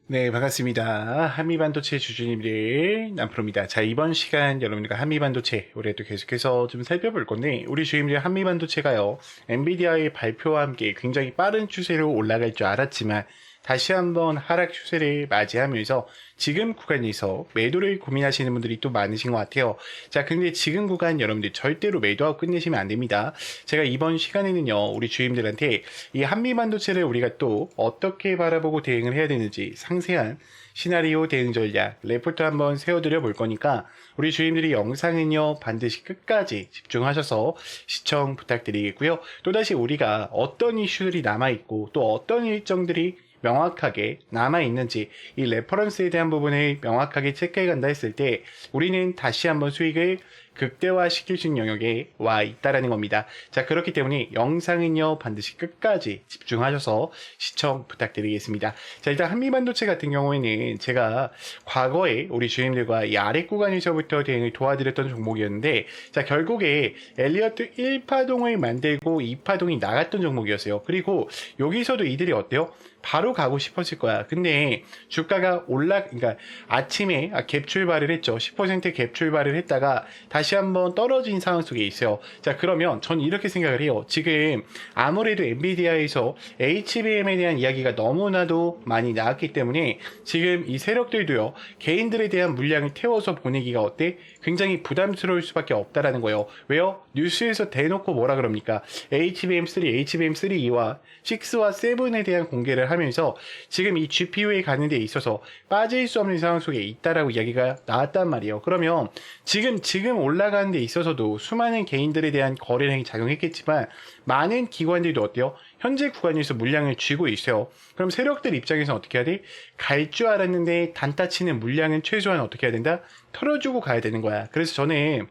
네, 반갑습니다. 한미반도체 주주님들, 남프로입니다. 자, 이번 시간 여러분들과 한미반도체, 올해도 계속해서 좀 살펴볼 건데, 우리 주주님들 한미반도체가요, 엔비디아의 발표와 함께 굉장히 빠른 추세로 올라갈 줄 알았지만, 다시 한번 하락 추세를 맞이하면서 지금 구간에서 매도를 고민하시는 분들이 또 많으신 것 같아요. 자, 근데 지금 구간 여러분들 절대로 매도하고 끝내시면 안 됩니다. 제가 이번 시간에는요, 우리 주임들한테 이 한미반도체를 우리가 또 어떻게 바라보고 대응을 해야 되는지 상세한 시나리오 대응 전략, 레포트 한번 세워드려 볼 거니까 우리 주임들이 영상은요, 반드시 끝까지 집중하셔서 시청 부탁드리겠고요. 또다시 우리가 어떤 이슈들이 남아있고 또 어떤 일정들이 명확하게 남아있는지 이 레퍼런스에 대한 부분을 명확하게 체크해 간다 했을 때 우리는 다시 한번 수익을 극대화시킬 수 있는 영역에 와 있다라는 겁니다. 자, 그렇기 때문에 영상은요 반드시 끝까지 집중하셔서 시청 부탁드리겠습니다. 자, 일단 한미반도체 같은 경우에는 제가 과거에 우리 주임들과 이 아래 구간에서부터 대응을 도와드렸던 종목이었는데, 자, 결국에 엘리어트 1파동을 만들고 2파동이 나갔던 종목이었어요. 그리고 여기서도 이들이 어때요? 바로 가고 싶었을 거야. 근데 주가가 그러니까 아침에 갭 출발을 했죠. 10% 갭 출발을 했다가 다시 한번 떨어진 상황 속에 있어요. 자, 그러면 전 이렇게 생각을 해요. 지금 아무래도 엔비디아에서 HBM에 대한 이야기가 너무나도 많이 나왔기 때문에 지금 이 세력들도요, 개인들에 대한 물량을 태워서 보내기가 어때? 굉장히 부담스러울 수밖에 없다라는 거예요. 왜요? 뉴스에서 대놓고 뭐라 그럽니까? HBM3, HBM3E와 6와 7에 대한 공개를 하면서 지금 이 GPU에 가는 데 있어서 빠질 수 없는 상황 속에 있다라고 이야기가 나왔단 말이에요. 그러면 지금 올라가는 데 있어서도 수많은 개인들에 대한 거래량이 작용했겠지만 많은 기관들도 어때요? 현재 구간에서 물량을 쥐고 있어요. 그럼 세력들 입장에서 어떻게 해야 돼? 갈 줄 알았는데 단타 치는 물량은 최소한 어떻게 해야 된다? 털어주고 가야 되는 거야. 그래서 저는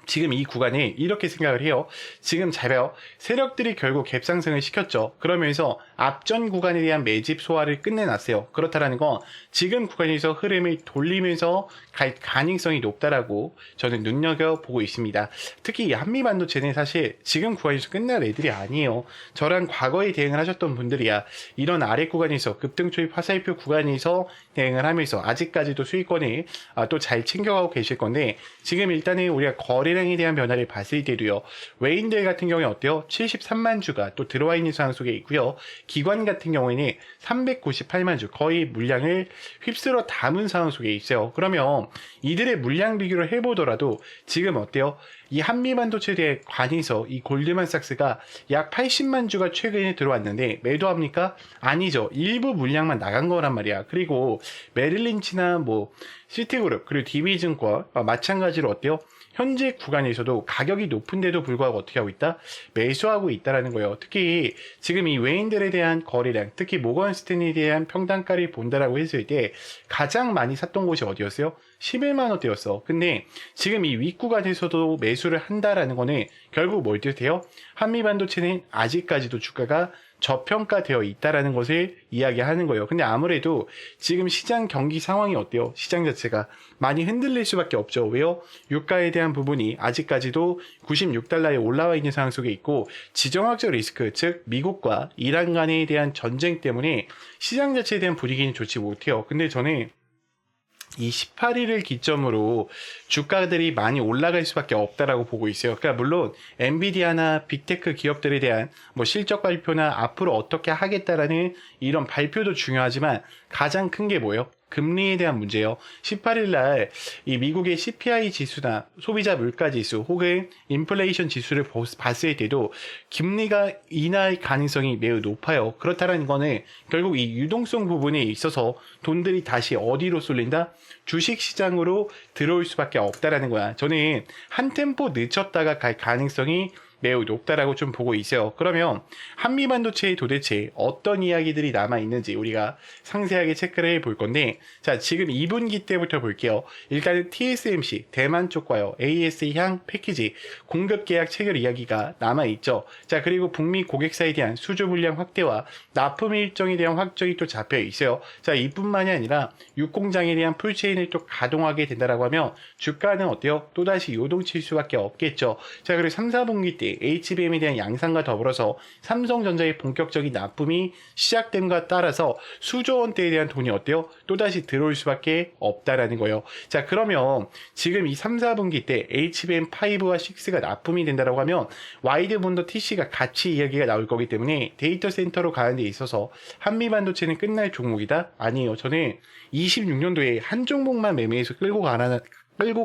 지금 이 구간에 이렇게 생각을 해요. 지금 잘 봐요. 세력들이 결국 갭 상승을 시켰죠. 그러면서 앞전 구간에 대한 매집 소화를 끝내놨어요. 그렇다라는 건 지금 구간에서 흐름을 돌리면서 갈 가능성이 높다라고 저는 눈여겨보고 있습니다. 특히 이 한미반도체는 사실 지금 구간에서 끝날 애들이 아니에요. 저랑 과거에 대응을 하셨던 분들이야. 이런 아래 구간에서 급등 초입 화살표 구간에서 대응을 하면서 아직까지도 수익권을 또 잘 챙겨가고 계실 건데, 지금 일단은 우리가 거래량에 대한 변화를 봤을 때도요, 외인들 같은 경우에 어때요? 73만 주가 또 들어와 있는 상황 속에 있고요. 기관 같은 경우에는 398만 주, 거의 물량을 휩쓸어 담은 상황 속에 있어요. 그러면 이들의 물량 비교를 해보더라도 지금 어때요? 이 한미반도체에 관해서 이 골드만삭스가 약 80만 주가 최근에 들어왔는데 매도합니까? 아니죠. 일부 물량만 나간 거란 말이야. 그리고 메릴린치나 뭐 시티그룹 그리고 DB증권 마찬가지로 어때요? 현재 구간에서도 가격이 높은데도 불구하고 어떻게 하고 있다? 매수하고 있다라는 거예요. 특히 지금 이 외인들에 대한 거래량, 특히 모건 스탠리에 대한 평단가를 본다라고 했을 때 가장 많이 샀던 곳이 어디였어요? 11만 원대였어. 근데 지금 이 윗구간에서도 매수를 한다라는 거는 결국 뭘 뜻해요? 한미반도체는 아직까지도 주가가 저평가되어 있다라는 것을 이야기하는 거예요. 근데 아무래도 지금 시장 경기 상황이 어때요? 시장 자체가 많이 흔들릴 수밖에 없죠. 왜요? 유가에 대한 부분이 아직까지도 96달러에 올라와 있는 상황 속에 있고, 지정학적 리스크, 즉 미국과 이란 간에 대한 전쟁 때문에 시장 자체에 대한 분위기는 좋지 못해요. 근데 저는 이 18일을 기점으로 주가들이 많이 올라갈 수밖에 없다라고 보고 있어요. 그러니까 물론 엔비디아나 빅테크 기업들에 대한 뭐 실적 발표나 앞으로 어떻게 하겠다라는 이런 발표도 중요하지만 가장 큰 게 뭐예요? 금리에 대한 문제예요. 18일 날 이 미국의 CPI 지수나 소비자 물가 지수 혹은 인플레이션 지수를 봤을 때도 금리가 인하할 가능성이 매우 높아요. 그렇다는 거는 결국 이 유동성 부분에 있어서 돈들이 다시 어디로 쏠린다? 주식 시장으로 들어올 수밖에 없다라는 거야. 저는 한 템포 늦췄다가 갈 가능성이 매우 높다라고 좀 보고 있어요. 그러면 한미반도체에 도대체 어떤 이야기들이 남아있는지 우리가 상세하게 체크를 해볼 건데, 자, 지금 2분기 때부터 볼게요. 일단은 TSMC, 대만 쪽과요, AS향 패키지, 공급 계약 체결 이야기가 남아있죠. 자, 그리고 북미 고객사에 대한 수주 물량 확대와 납품 일정에 대한 확정이 또 잡혀 있어요. 자, 이뿐만이 아니라 육공장에 대한 풀체인을 또 가동하게 된다라고 하면 주가는 어때요? 또다시 요동칠 수밖에 없겠죠. 자, 그리고 3, 4분기 때 때 HBM에 대한 양상과 더불어서 삼성전자의 본격적인 납품이 시작됨과 따라서 수조 원대에 대한 돈이 어때요? 또다시 들어올 수밖에 없다라는 거예요. 자, 그러면 지금 이 3, 4분기 때 HBM5와 6가 납품이 된다라고 하면 와이드 본더 TC가 같이 이야기가 나올 거기 때문에 데이터 센터로 가는 데 있어서 한미반도체는 끝날 종목이다? 아니에요. 저는 26년도에 한 종목만 매매해서 끌고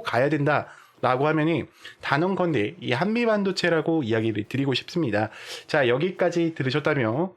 가야 된다. 라고 하면은 단언컨대 이 한미반도체라고 이야기를 드리고 싶습니다. 자, 여기까지 들으셨다면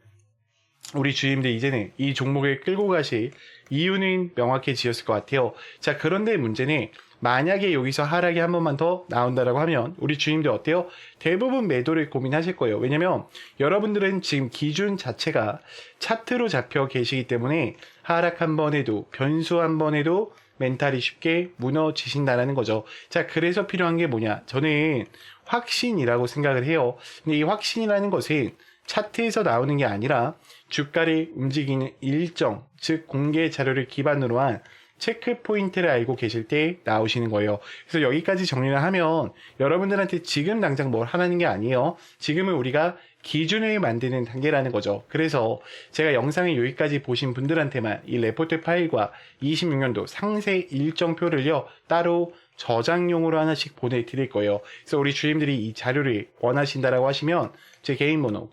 우리 주임들 이제는 이 종목을 끌고 가실 이유는 명확해지셨을 것 같아요. 자, 그런데 문제는 만약에 여기서 하락이 한 번만 더 나온다라고 하면 우리 주임들 어때요? 대부분 매도를 고민하실 거예요. 왜냐면 여러분들은 지금 기준 자체가 차트로 잡혀 계시기 때문에 하락 한 번 해도 변수 한 번 해도 멘탈이 쉽게 무너지신다는 거죠. 자, 그래서 필요한 게 뭐냐? 저는 확신이라고 생각을 해요. 근데 이 확신이라는 것은 차트에서 나오는 게 아니라 주가를 움직이는 일정, 즉 공개 자료를 기반으로 한 체크 포인트를 알고 계실 때 나오시는 거예요. 그래서 여기까지 정리를 하면 여러분들한테 지금 당장 뭘 하라는 게 아니에요. 지금은 우리가 기준을 만드는 단계라는 거죠. 그래서 제가 영상을 여기까지 보신 분들한테만 이 레포트 파일과 26년도 상세 일정표를요 따로 저장용으로 하나씩 보내드릴 거예요. 그래서 우리 주임들이 이 자료를 원하신다라고 하시면 제 개인 번호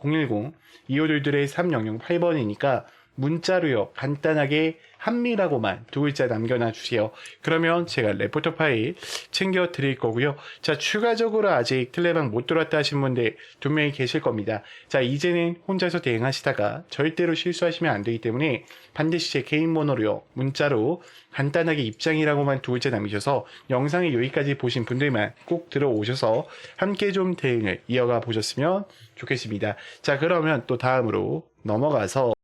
010-2522-3008번이니까 문자로요 간단하게 한미라고만 두 글자 남겨놔 주세요. 그러면 제가 레포터 파일 챙겨 드릴 거고요. 자, 추가적으로 아직 틀레방 못 들어왔다 하신 분들 두 명이 계실 겁니다. 자, 이제는 혼자서 대응하시다가 절대로 실수하시면 안 되기 때문에 반드시 제 개인 번호로요 문자로 간단하게 입장이라고만 두 글자 남기셔서 영상을 여기까지 보신 분들만 꼭 들어오셔서 함께 좀 대응을 이어가 보셨으면 좋겠습니다. 자, 그러면 또 다음으로 넘어가서